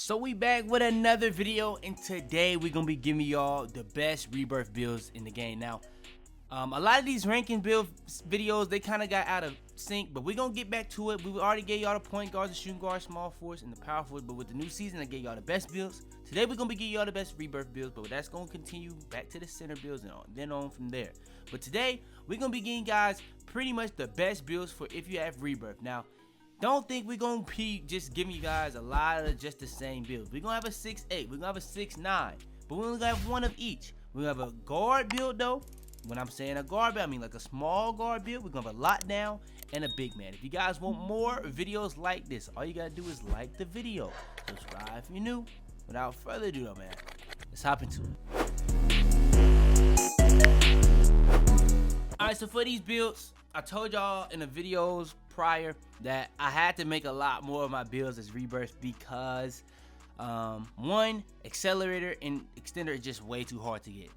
So we back with another video, and today we're gonna be giving y'all the best Rebirth builds in the game. Now, a lot of these ranking build videos, they kind of got out of sync, but we're gonna get back to it. We already gave y'all the point guards, the shooting guards, small force, and the power force, but with the new season, I gave y'all the best builds. Today we're gonna be giving y'all the best Rebirth builds, but that's gonna continue back to the center builds and then on from there. But today we're gonna be giving guys pretty much the best builds for if you have Rebirth. Now, don't think we're going to be just giving you guys a lot of just the same builds. We're going to have a 6'8", we're going to have a 6'9", but we're going to have one of each. We're going to have a guard build though. When I'm saying a guard build, I mean like a small guard build. We're going to have a lockdown and a big man. If you guys want more videos like this, all you got to do is like the video. Subscribe if you're new. Without further ado though, man, let's hop into it. Alright, so for these builds, I told y'all in the videos prior that I had to make a lot more of my builds as Rebirth because one, accelerator and extender is just way too hard to get,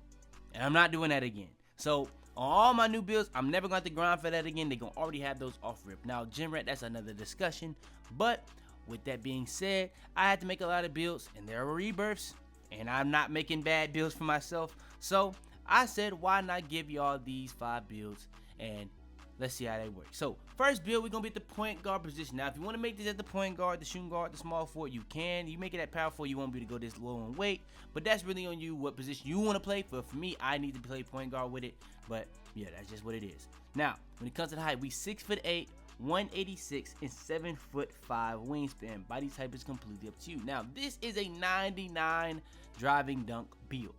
and I'm not doing that again. So on all my new builds, I'm never going to grind for that again. They're going to already have those off rip. Now gym rat, that's another discussion, but with that being said, I had to make a lot of builds and there were Rebirths, and I'm not making bad builds for myself, so I said why not give y'all these 5 builds and let's see how they work. So first build, we're gonna be at the point guard position. Now if you want to make this at the point guard, the shooting guard, the small forward, you can. You make it at power forward, you won't be able to go this low in weight, but that's really on you what position you want to play. For me, I need to play point guard with it, but yeah, that's just what it is. Now when it comes to the height, we 6'8", 186 and 7'5" wingspan. Body type is completely up to you. Now this is a 99 driving dunk build,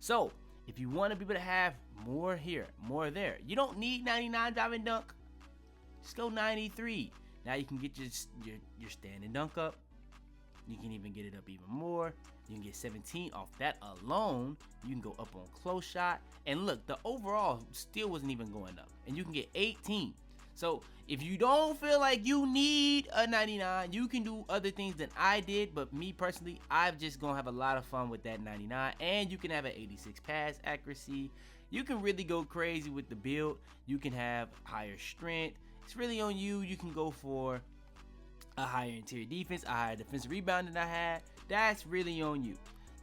so if you want to be able to have more here, more there, you don't need 99 driving dunk. Just go 93. Now you can get your standing dunk up. You can even get it up even more. You can get 17 off that alone. You can go up on close shot. And look, the overall still wasn't even going up. And you can get 18. So if you don't feel like you need a 99, you can do other things than I did. But me personally, I'm just gonna have a lot of fun with that 99. And you can have an 86 pass accuracy. You can really go crazy with the build. You can have higher strength. It's really on you. You can go for a higher interior defense, a higher defensive rebound than I had. That's really on you.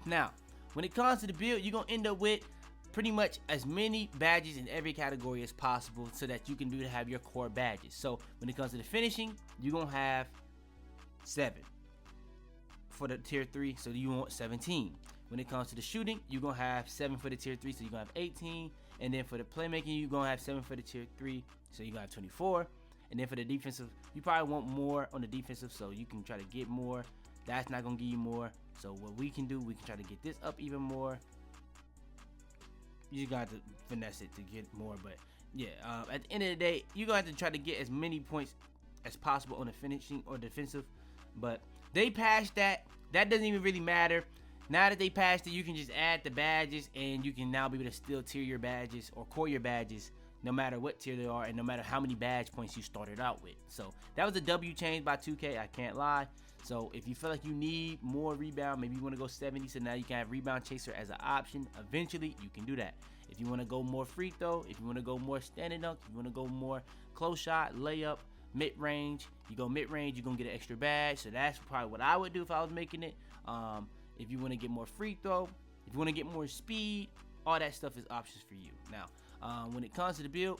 Now, when it comes to the build, you're gonna end up with pretty much as many badges in every category as possible so that you can have your core badges. So when it comes to the finishing, you're gonna have 7 for the tier 3, so you want 17. When it comes to the shooting, you're gonna have 7 for the tier 3, so you're gonna have 18. And then for the playmaking, you're gonna have 7 for the tier 3, so you're gonna have 24. And then for the defensive, you probably want more on the defensive, so you can try to get more. That's not gonna give you more. So what we can do, we can try to get this up even more. You got to finesse it to get more, but yeah, at the end of the day, you're gonna have to try to get as many points as possible on the finishing or defensive. But they passed that. That doesn't even really matter. Now that they passed it, you can just add the badges, and you can now be able to still tier your badges or core your badges no matter what tier they are and no matter how many badge points you started out with. So that was a W change by 2K, I can't lie. So if you feel like you need more rebound, maybe you want to go 70, so now you can have rebound chaser as an option. Eventually you can do that. If you want to go more free throw, if you want to go more standing dunk, if you want to go more close shot, layup, mid-range, you go mid-range, you're gonna get an extra badge. So that's probably what I would do if I was making it. If you want to get more free throw, if you want to get more speed, all that stuff is options for you. Now when it comes to the build,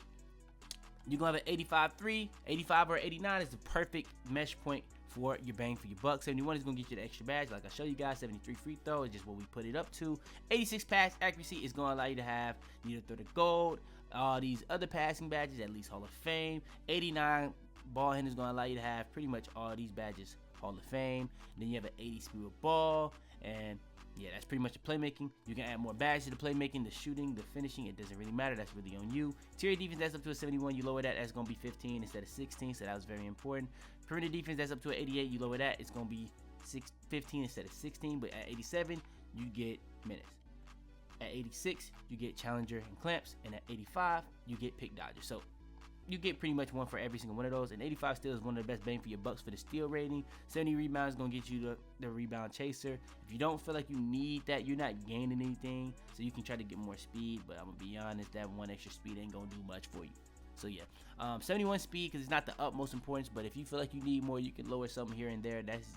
you're gonna have an 85-3, 85 or 89 is the perfect mesh point for your bang for your buck. 71 is gonna get you the extra badge, like I showed you guys. 73 free throw is just what we put it up to. 86 pass accuracy is gonna allow you to have either throw the gold, all these other passing badges, at least Hall of Fame. 89 ball handler is gonna allow you to have pretty much all these badges Hall of Fame. Then you have an 80 speed with ball, and yeah, that's pretty much the playmaking. You can add more badges to the playmaking, the shooting, the finishing. It doesn't really matter. That's really on you. Tier defense, that's up to a 71. You lower that, that's going to be 15 instead of 16. So that was very important. Perimeter defense, that's up to an 88. You lower that, it's going to be 15 instead of 16. But at 87, you get minutes. At 86, you get challenger and clamps. And at 85, you get pick dodger. So you get pretty much one for every single one of those. And 85 still is one of the best bang for your bucks for the steal rating. 70 rebounds is going to get you the rebound chaser. If you don't feel like you need that, you're not gaining anything, so you can try to get more speed. But I'm going to be honest, that one extra speed ain't going to do much for you. So yeah, 71 speed because it's not the utmost importance, but if you feel like you need more, you can lower something here and there. That's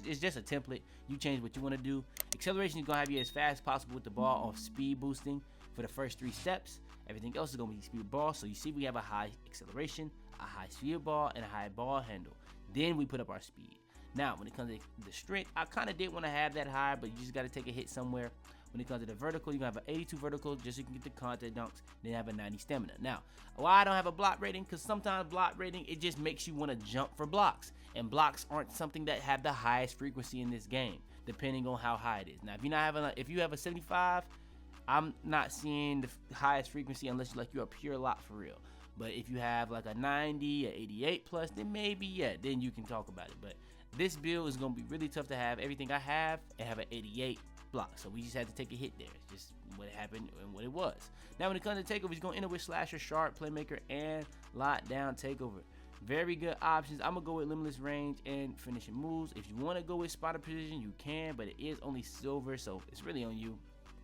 it's just a template. You change what you want to do. Acceleration is gonna have you as fast as possible with the ball off speed boosting for the first 3 steps. Everything else is gonna be speed ball. So you see we have a high acceleration, a high speed ball, and a high ball handle. Then we put up our speed. Now, when it comes to the strength, I kind of did want to have that high, but you just got to take a hit somewhere. When it comes to the vertical, you're going to have an 82 vertical just so you can get the contact dunks, then have a 90 stamina. Now, why I don't have a block rating? Because sometimes block rating, it just makes you want to jump for blocks. And blocks aren't something that have the highest frequency in this game, depending on how high it is. Now, if you have a 75, I'm not seeing the highest frequency unless you're a pure lock for real. But if you have like a 90, a 88 plus, then maybe, yeah, then you can talk about it. But this build is going to be really tough to have everything I have and have an 88 block. So we just had to take a hit there. It's just what happened and what it was. Now when it comes to takeover, he's going to enter with slasher, sharp, playmaker, and lockdown takeover. Very good options. I'm going to go with limitless range and finishing moves. If you want to go with spotter precision, you can, but it is only silver, so it's really on you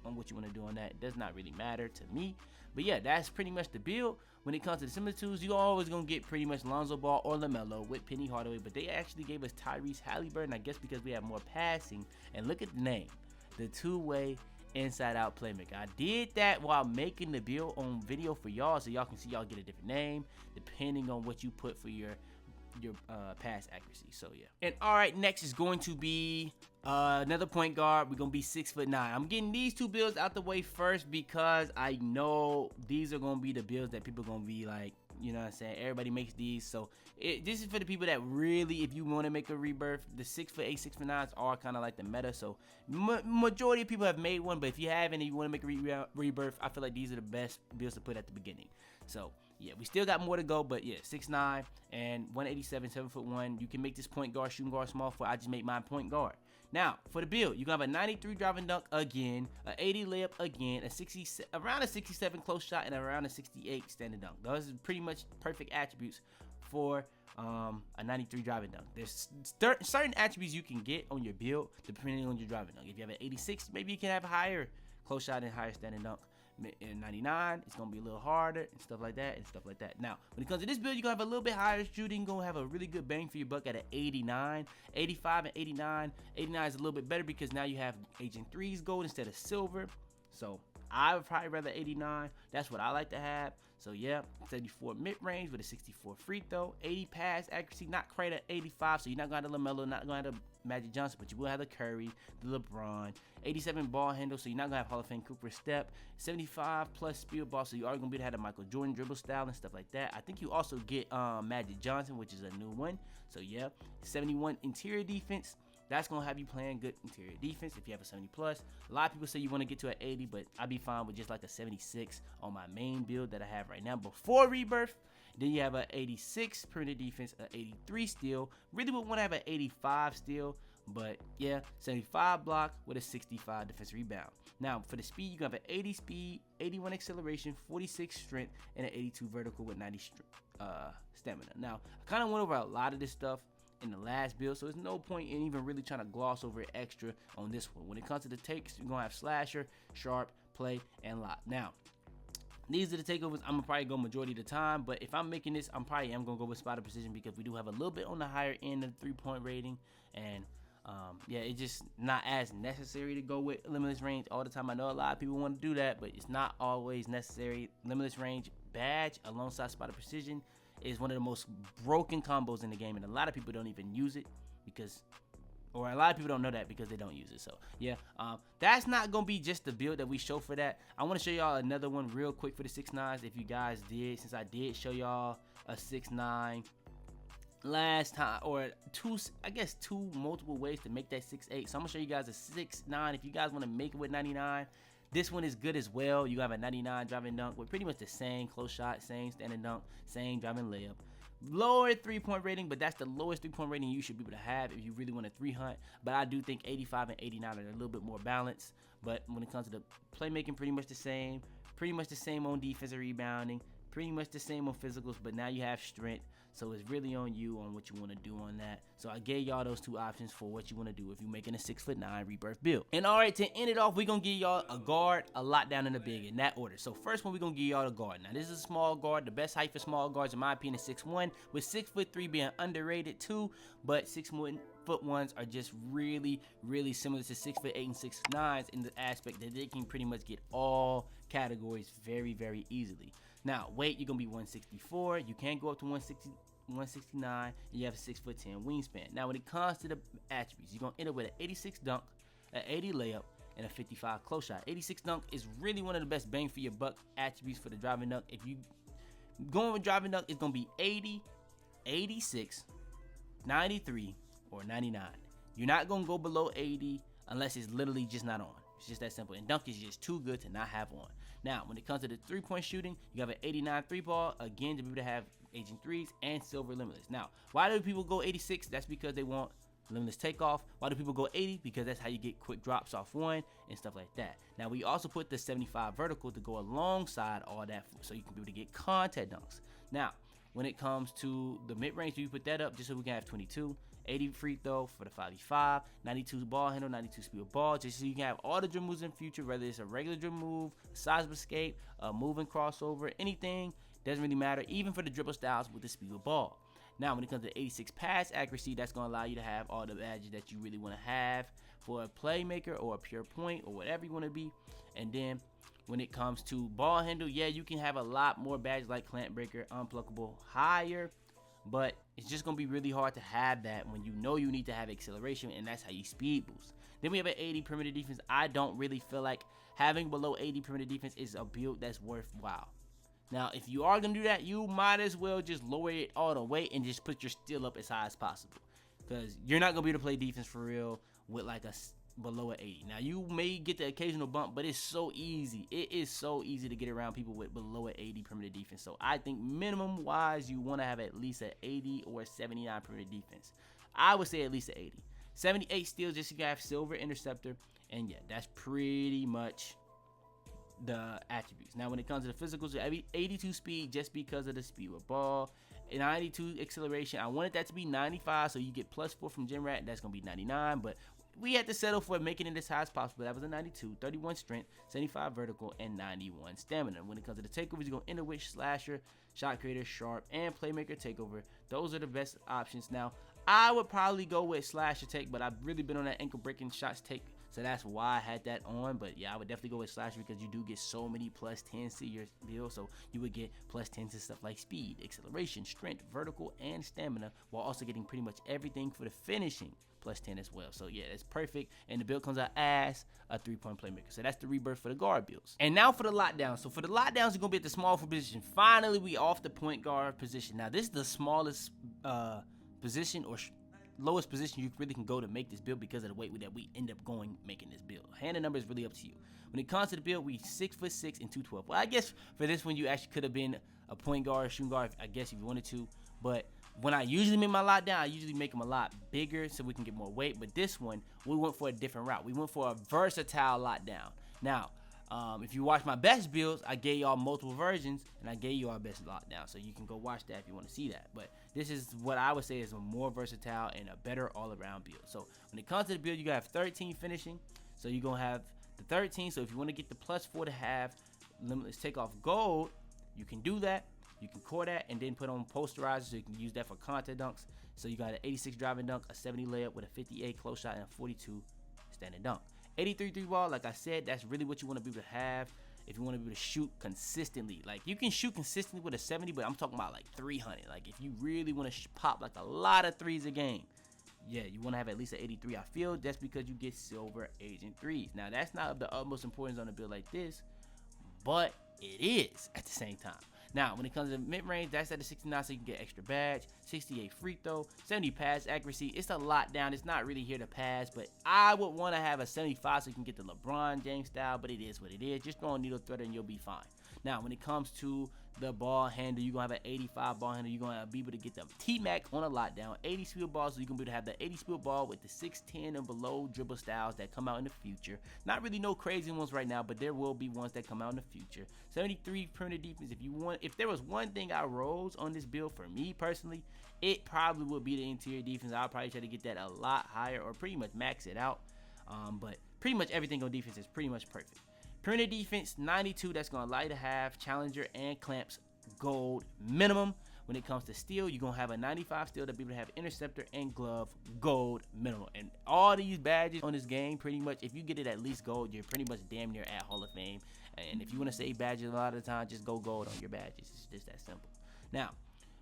on what you want to do on that. It does not really matter to me. But yeah, that's pretty much the build. When it comes to the similitudes, you're always going to get pretty much Lonzo Ball or LaMelo with Penny Hardaway, but they actually gave us Tyrese Halliburton, I guess because we have more passing. And look at the name, the two-way inside-out playmaker. I did that while making the build on video for y'all, so y'all can see y'all get a different name depending on what you put for your pass accuracy. So yeah. And all right, next is going to be another point guard. We're gonna be 6'9". I'm getting these 2 builds out the way first because I know these are gonna be the builds that people are gonna be like, you know what I'm saying, everybody makes these. So this is for the people that really, if you want to make a rebirth, the 6'8", 6'9" are kind of like the meta. So majority of people have made one, but if you haven't and you want to make a rebirth, I feel like these are the best builds to put at the beginning. So yeah, we still got more to go, but yeah, 6'9" and 187, 7'1". You can make this point guard, shooting guard, small forward. I just made mine point guard. Now for the build, you're gonna have a 93 driving dunk again, a 80 layup again, around a 67 close shot, and around a 68 standing dunk. Those are pretty much perfect attributes for a 93 driving dunk. There's certain attributes you can get on your build depending on your driving dunk. If you have an 86, maybe you can have a higher close shot and higher standing dunk. In 99, it's gonna be a little harder and stuff like that. Now when it comes to this build, you're gonna have a little bit higher shooting. You're gonna have a really good bang for your buck at an 89. 85 and 89 is a little bit better because now you have Agent 3's gold instead of silver. So I would probably rather 89. That's what I like to have. So yeah, 74 mid-range with a 64 free throw, 80 pass accuracy, not quite at 85. So you're not gonna have the LaMelo, not gonna have the Magic Johnson, but you will have the Curry, the LeBron. 87 ball handle, so you're not gonna have Hall of Fame Cooper step. 75 plus speed ball, so you are gonna be able to have the Michael Jordan dribble style and stuff like that. I think you also get Magic Johnson, which is a new one. So yeah, 71 interior defense. That's gonna have you playing good interior defense if you have a 70 plus. A lot of people say you want to get to an 80, but I'd be fine with just like a 76 on my main build that I have right now before Rebirth. Then you have an 86 perimeter defense, an 83 steal. Really would want to have an 85 steal, but yeah, 75 block with a 65 defense rebound. Now for the speed, you have an 80 speed, 81 acceleration, 46 strength, and an 82 vertical with 90 stamina. Now I kind of went over a lot of this stuff in the last build, so there's no point in even really trying to gloss over it extra on this one. When it comes to the takes, you're gonna have slasher, sharp, play, and lock. Now these are the takeovers I'm gonna probably go majority of the time, but if I'm making this, I'm probably gonna go with spotter precision because we do have a little bit on the higher end of the 3-point rating, and yeah, it's just not as necessary to go with limitless range all the time. I know a lot of people want to do that, but it's not always necessary. Limitless range badge alongside spotter precision is one of the most broken combos in the game, and a lot of people don't even use it because, or a lot of people don't know that because they don't use it. So yeah, that's not gonna be just the build that we show for that. I want to show y'all another one real quick for the 6'9s. If you guys did, since I did show y'all a 6'9 last time, or two multiple ways to make that 6'8. So I'm gonna show you guys a 6'9 if you guys want to make it with 99. This one is good as well. You have a 99 driving dunk with pretty much the same close shot, same standing dunk, same driving layup. Lower 3-point rating, but that's the lowest 3-point rating you should be able to have if you really want a 3 hunt. But I do think 85 and 89 are a little bit more balanced. But when it comes to the playmaking, pretty much the same on defensive rebounding, pretty much the same on physicals, but now you have strength. So it's really on you on what you want to do on that. So I gave y'all those two options for what you want to do if you're making a 6'9" Rebirth build. And all right, to end it off, we're going to give y'all a guard, a lockdown, and a big in that order. So first one, we're going to give y'all the guard. Now this is a small guard. The best height for small guards in my opinion is 6'1", with 6'3" being underrated too, but 6'1" are just really similar to 6'8" and 6'9" in the aspect that they can pretty much get all categories very easily. Now weight, you're gonna be 164. You can go up to 169, and you have a 6'10" wingspan. Now when it comes to the attributes, you're gonna end up with an 86 dunk, an 80 layup, and a 55 close shot. 86 dunk is really one of the best bang for your buck attributes for the driving dunk. If you going with driving dunk, it's gonna be 80, 86, 93, or 99. You're not gonna go below 80 unless it's literally just not on. It's just that simple. And dunk is just too good to not have on. Now, when it comes to the three-point shooting, you have an 89 3-ball, again, to be able to have aging threes and silver limitless. Now, why do people go 86? That's because they want limitless takeoff. Why do people go 80? Because that's how you get quick drops off one and stuff like that. Now, we also put the 75 vertical to go alongside all that so you can be able to get contact dunks. Now, when it comes to the mid-range, we put that up just so we can have 22. 80 free throw for the 5v5, 92 ball handle, 92 speed of ball, just so you can have all the dribble moves in the future, whether it's a regular dribble move, a size of escape, a moving crossover, anything, doesn't really matter, even for the dribble styles with the speed of ball. Now, when it comes to 86 pass accuracy, that's going to allow you to have all the badges that you really want to have for a playmaker or a pure point or whatever you want to be. And then when it comes to ball handle, yeah, you can have a lot more badges like clamp breaker, unpluckable, higher, but it's just going to be really hard to have that when you know you need to have acceleration, and that's how you speed boost. Then we have an 80 perimeter defense. I don't really feel like having below 80 perimeter defense is a build that's worthwhile. Now, if you are going to do that, you might as well just lower it all the way and just put your steal up as high as possible, because you're not going to be able to play defense for real with like a below an 80. Now, you may get the occasional bump, but it's so easy. It is so easy to get around people with below an 80 perimeter defense. So I think minimum wise, you want to have at least an 80 or 79 perimeter defense. I would say at least an 80. 78 steals, just so you can have silver interceptor. And yeah, that's pretty much the attributes. Now, when it comes to the physicals, 82 speed just because of the speed with ball. 92 acceleration, I wanted that to be 95, so you get +4 from Gym Rat. That's going to be 99, but we had to settle for making it as high as possible. That was a 92, 31 strength, 75 vertical, and 91 stamina. When it comes to the takeovers, you're going to enter with slasher, shot creator, sharp, and playmaker takeover. Those are the best options. Now, I would probably go with slasher take, but I've really been on that ankle breaking shots take, so that's why I had that on. But yeah, I would definitely go with slasher because you do get so many +10s to your build, so you would get +10s to stuff like speed, acceleration, strength, vertical, and stamina, while also getting pretty much everything for the finishing +10 as well. So yeah, it's perfect, and the build comes out as a 3-point playmaker. So that's the Rebirth for the guard builds. And now for the lockdown. So for the lockdowns, you're gonna be at the small forward position. Finally, we off the point guard position. Now this is the smallest position or lowest position you really can go to make this build because of the weight that we end up going making this build. Hand and number is really up to you. When it comes to the build, we 6'6" and 212. Well, I guess for this one, you actually could have been a point guard, shooting guard, I guess if you wanted to. But when I usually make my lockdown, I usually make them a lot bigger so we can get more weight. But this one, we went for a different route. We went for a versatile lockdown. Now, if you watch my best builds, I gave y'all multiple versions, and I gave you our best lockdown. So you can go watch that if you want to see that. But this is what I would say is a more versatile and a better all-around build. So when it comes to the build, you got to have 13 finishing. So you're going to have the 13. So if you want to get the +4 to have limitless takeoff gold, you can do that. You can core that and then put on posterizer so you can use that for contact dunks. So you got an 86 driving dunk, a 70 layup with a 58 close shot, and a 42 standing dunk. 83 3-ball, like I said, that's really what you want to be able to have if you want to be able to shoot consistently. Like, you can shoot consistently with a 70, but I'm talking about like 300. Like, if you really want to pop like a lot of threes a game, yeah, you want to have at least an 83. I feel that's because you get silver agent threes. Now, that's not of the utmost importance on a build like this, but it is at the same time. Now, when it comes to mid-range, that's at the 69, so you can get extra badge, 68 free throw, 70 pass accuracy. It's a lot down. It's not really here to pass, but I would want to have a 75 so you can get the LeBron James style, but it is what it is. Just throw a needle threader and you'll be fine. Now, when it comes to the ball handle, you're going to have an 85 ball handle. You're going to be able to get the T-Mac on a lockdown, 80 speed ball, so you can be able to have the 80 speed ball with the 6'10 and below dribble styles that come out in the future. Not really no crazy ones right now, but there will be ones that come out in the future. 73 perimeter defense. If there was one thing I rose on this build for me personally, it probably would be the interior defense. I'll probably try to get that a lot higher or pretty much max it out. But pretty much everything on defense is pretty much perfect. Perimeter defense, 92. That's going to allow you to have challenger and clamps gold minimum. When it comes to steal, you're going to have a 95 steal to be able to have interceptor and glove gold minimum. And all these badges on this game, pretty much, if you get it at least gold, you're pretty much damn near at Hall of Fame. And if you want to save badges a lot of the time, just go gold on your badges. It's just that simple. Now,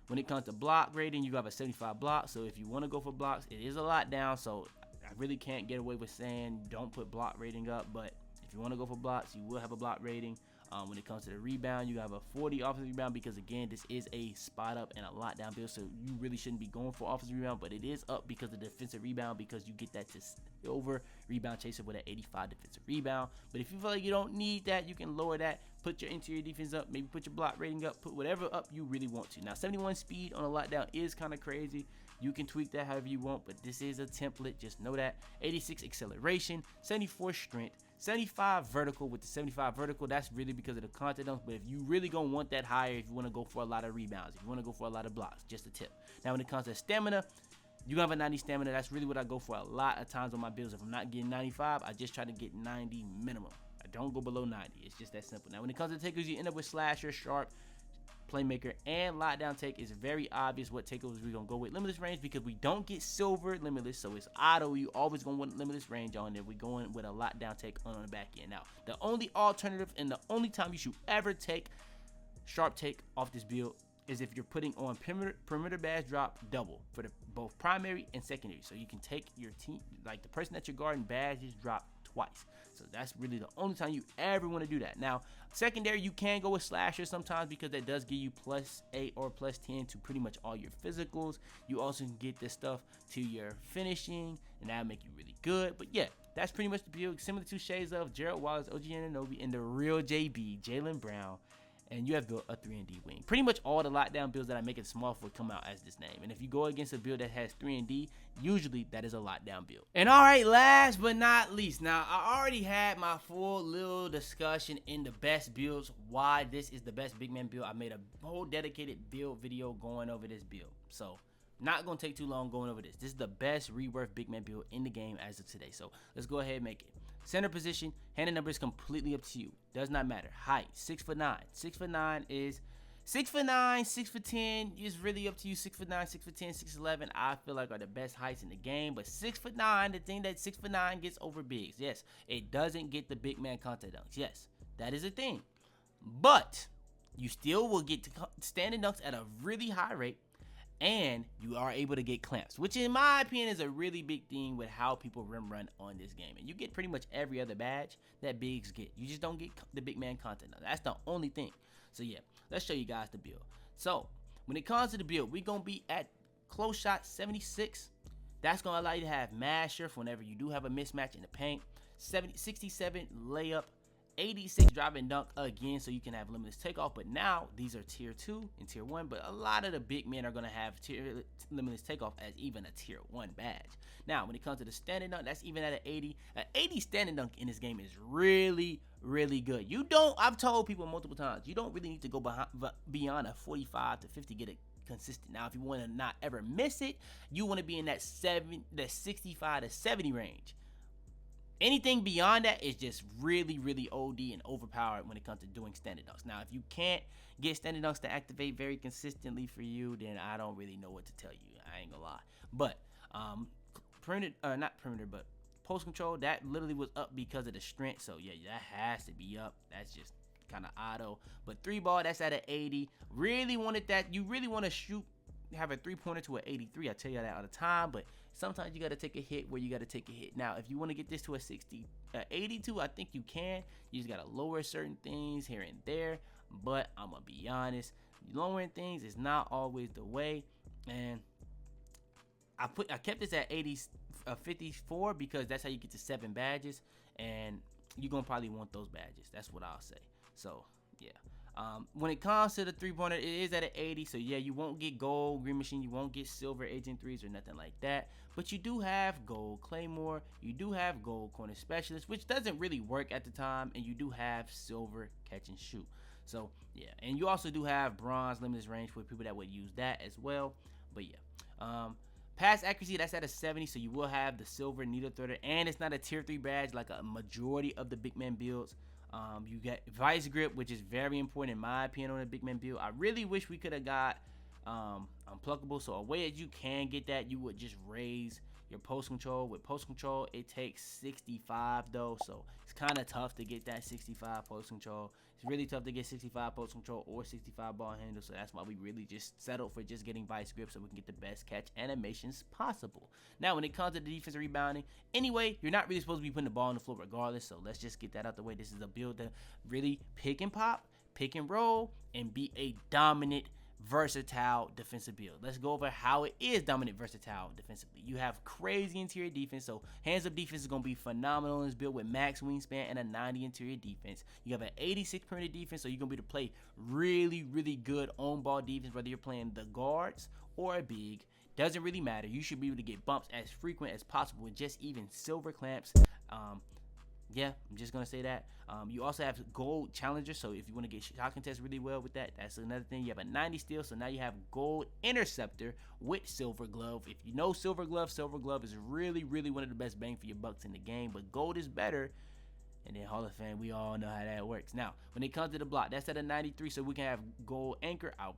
when it comes to block rating, you have a 75 block. So if you want to go for blocks, it is a lot down. So I really can't get away with saying don't put block rating up. But if you want to go for blocks, you will have a block rating. When it comes to the rebound, you have a 40 offensive rebound because, again, this is a spot up and a lockdown build, so you really shouldn't be going for offensive rebound, but it is up because of defensive rebound, because you get that to over rebound chaser with an 85 defensive rebound. But if you feel like you don't need that, you can lower that, put your interior defense up, maybe put your block rating up, put whatever up you really want to. Now, 71 speed on a lockdown is kind of crazy. You can tweak that however you want, but this is a template, just know that. 86 acceleration, 74 strength, 75 vertical. With the 75 vertical, that's really because of the content dunks, but if you really gonna want that higher, if you want to go for a lot of rebounds, if you want to go for a lot of blocks, just a tip. Now, when it comes to stamina, you have a 90 stamina. That's really what I go for a lot of times on my builds. If I'm not getting 95, I just try to get 90 minimum. I don't go below 90. It's just that simple. Now, when it comes to takers, you end up with slasher, sharp, playmaker, and lockdown take. Is very obvious what takeovers we're gonna go with. Limitless range, because we don't get silver limitless, so it's auto. You always gonna want limitless range on there. We're going with a lockdown take on the back end. Now, the only alternative and the only time you should ever take sharp take off this build is if you're putting on perimeter badge drop double for both primary and secondary, so you can take your team, like the person that you're guarding, badges drop twice. So that's really the only time you ever want to do that. Now, secondary, you can go with slasher sometimes because that does give you +8 or +10 to pretty much all your physicals. You also can get this stuff to your finishing, and that'll make you really good. But yeah, that's pretty much the build. Similar to shades of Gerald Wallace, OG Anunoby, and the real JB, Jaylen Brown. And you have built a 3-and-D wing. Pretty much all the lockdown builds that I make it small for come out as this name. And if you go against a build that has 3-and-D, usually that is a lockdown build. And all right, last but not least, now I already had my full little discussion in the best builds, why this is the best big man build. I made a whole dedicated build video going over this build. So not gonna take too long going over this. This is the best Rebirth big man build in the game as of today. So let's go ahead and make it. Center position, handle number is completely up to you. Does not matter. Height, 6'9". 6'9" is 6'9", 6'10" is really up to you. 6'9", 6'10", 6'11", I feel like are the best heights in the game. But 6'9", the thing that 6'9" gets over bigs. Yes, it doesn't get the big man contact dunks. Yes, that is a thing. But you still will get to standing dunks at a really high rate. And you are able to get clamps, which in my opinion is a really big thing with how people rim run on this game. And you get pretty much every other badge that bigs get. You just don't get the big man content. Now, that's the only thing. So yeah, let's show you guys the build. So when it comes to the build, we're going to be at close shot 76. That's going to allow you to have masher for whenever you do have a mismatch in the paint. 67 layup. 86 drive and dunk again, so you can have limitless takeoff. But now these are tier 2 and tier 1, but a lot of the big men are going to have limitless takeoff as even a tier 1 badge. Now when it comes to the standing dunk, that's even at an 80. An 80 standing dunk in this game is really good. I've told people multiple times, you don't really need to go beyond a 45 to 50 get it consistent. Now if you want to not ever miss it, you want to be in that 65 to 70 range. Anything beyond that is just really OD and overpowered when it comes to doing standing dunks. Now, if you can't get standing dunks to activate very consistently for you, then I don't really know what to tell you. I ain't gonna lie. But not perimeter, but post control, that literally was up because of the strength. So yeah, that has to be up. That's just kind of auto. But 3-ball, that's at an 80. Really wanted that. You really want to shoot, have a 3-pointer to an 83. I tell you that all the time, but sometimes you got to take a hit where you got to take a hit. Now, if you want to get this to a 82, I think you can. You just got to lower certain things here and there. But I'm going to be honest, lowering things is not always the way. And I kept this at 54 because that's how you get to 7 badges. And you're going to probably want those badges. That's what I'll say. So, yeah. When it comes to the 3-pointer, it is at an 80, so yeah, you won't get gold Green Machine, you won't get silver Agent 3s or nothing like that, but you do have gold Claymore, you do have gold Corner Specialist, which doesn't really work at the time, and you do have silver Catch and Shoot. So yeah, and you also do have bronze Limitless Range for people that would use that as well. But yeah, pass accuracy, that's at a 70, so you will have the silver Needle Threader, and it's not a tier 3 badge like a majority of the big man builds. You get Vice Grip, which is very important in my opinion on a big man build. I really wish we could have got Unpluckable, so a way that you can get that, you would just raise your post control. With post control, it takes 65 though, so it's kind of tough to get that 65 post control. It's really tough to get 65 post control or 65 ball handle, so that's why we really just settled for just getting Vice Grip so we can get the best catch animations possible. Now, when it comes to the defensive rebounding, anyway, you're not really supposed to be putting the ball on the floor regardless, so let's just get that out the way. This is a build that really pick and pop, pick and roll, and be a dominant, versatile defensive build. Let's go over how it is dominant, versatile defensively. You have crazy interior defense, so hands up defense is going to be phenomenal in this build with max wingspan and a 90 interior defense. You have an 86 perimeter defense, so you're going to be able to play really good on ball defense, whether you're playing the guards or a big. Doesn't really matter. You should be able to get bumps as frequent as possible with just even silver clamps. Yeah, I'm just gonna say that. You also have gold challenger, so if you want to get shot contest really well with that, that's another thing. You have a 90 steal, so now you have gold interceptor with silver glove. If you know silver glove is really one of the best bang for your bucks in the game, but gold is better. And then Hall of Fame, we all know how that works. Now, when it comes to the block, that's at a 93, so we can have gold anchor. I'm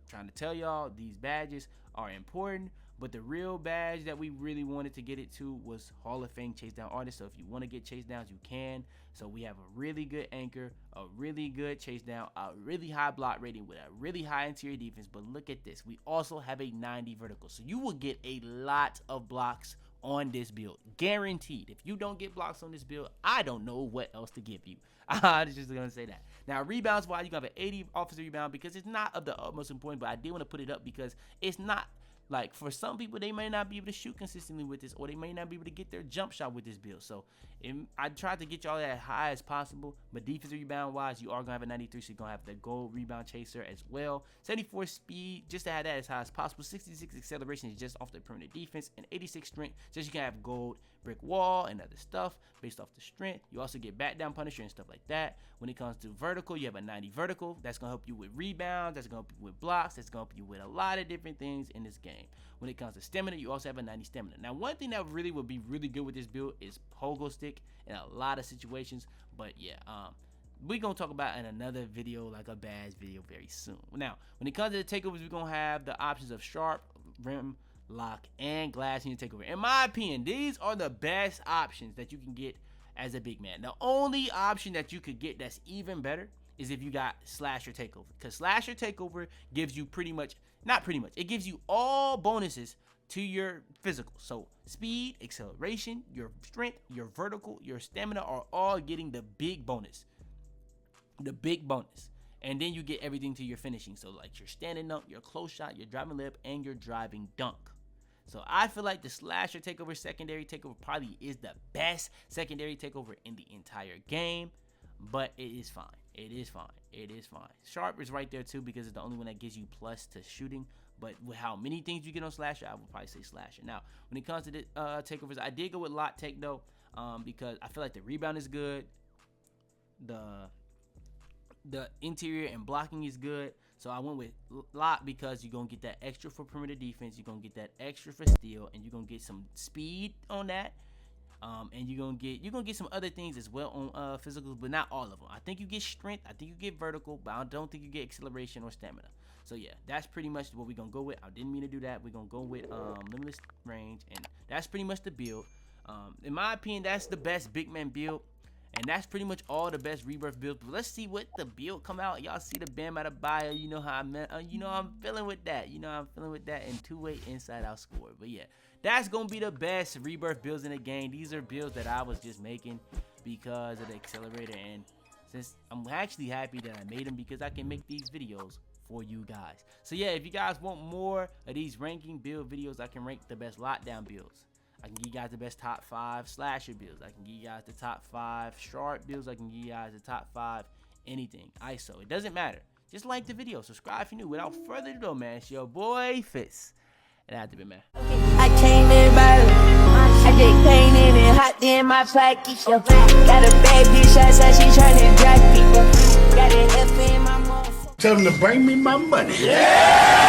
trying to tell y'all, these badges are important, but the real badge that we really wanted to get it to was Hall of Fame chase down artist. So if you want to get chase downs, you can. So we have a really good anchor, a really good chase down, a really high block rating with a really high interior defense. But look at this, we also have a 90 vertical, so you will get a lot of blocks on this build, guaranteed. If you don't get blocks on this build, I don't know what else to give you. I'm just gonna say that. Now, rebounds wise, you got an 80 offensive rebound because it's not of the utmost importance, but I did want to put it up because it's not like, for some people, they may not be able to shoot consistently with this, or they may not be able to get their jump shot with this build. So I tried to get y'all as high as possible, but defensive rebound wise, you are gonna have a 93, so you're gonna have the gold rebound chaser as well. 74 speed, just to have that as high as possible. 66 acceleration is just off the perimeter defense, and 86 strength, just you can have gold brick wall and other stuff based off the strength. You also get back down punisher and stuff like that. When it comes to vertical, you have a 90 vertical. That's gonna help you with rebounds, that's gonna help you with blocks, that's gonna help you with a lot of different things in this game. When it comes to stamina, you also have a 90 stamina. Now, one thing that really would be really good with this build is pogo stick in a lot of situations. But yeah, we're gonna talk about in another video, like a badge video, very soon. Now, when it comes to the takeovers, we're gonna have the options of sharp, rim, lock, and glass in your takeover. In my opinion, these are the best options that you can get as a big man. The only option that you could get that's even better is if you got slasher takeover, because slasher takeover gives you it gives you all bonuses to your physical. So speed, acceleration, your strength, your vertical, your stamina are all getting the big bonus, and then you get everything to your finishing. So like your standing up, your close shot, your driving layup, and your driving dunk. So I feel like the slasher takeover secondary takeover probably is the best secondary takeover in the entire game, but it is fine. It is fine. Sharp is right there too because it's the only one that gives you plus to shooting. But with how many things you get on slasher, I would probably say slasher. Now, when it comes to the takeovers, I did go with lot take though, because I feel like the rebound is good, the interior and blocking is good. So I went with lot because you're gonna get that extra for perimeter defense, you're gonna get that extra for steal, and you're gonna get some speed on that. And you're gonna get some other things as well on physicals, but not all of them. I think you get strength, I think you get vertical, but I don't think you get acceleration or stamina. So yeah, that's pretty much what we're gonna go with. I didn't mean to do that. We're gonna go with limitless range, and that's pretty much the build. In my opinion, that's the best big man build, and that's pretty much all the best Rebirth builds. But let's see what the build come out. Y'all see the Bam out of bio. You know how I'm feeling with that. And two-way inside out score. But yeah, that's gonna be the best Rebirth builds in the game. These are builds that I was just making because of the accelerator, and since I'm actually happy that I made them because I can make these videos for you guys. So yeah, if you guys want more of these ranking build videos, I can rank the best lockdown builds. I can give you guys the best top 5 slasher builds. I can give you guys the top 5 sharp builds. I can give you guys the top 5 anything, ISO, it doesn't matter. Just like the video, subscribe if you're new. Without further ado, man, it's your boy Fitz, and I have to be man. I came in violent, I get painted and hot in my pocket. Got a bad bitch outside, she tryna drop it. Got an F in my mouth. Tell them to bring me my money. Yeah!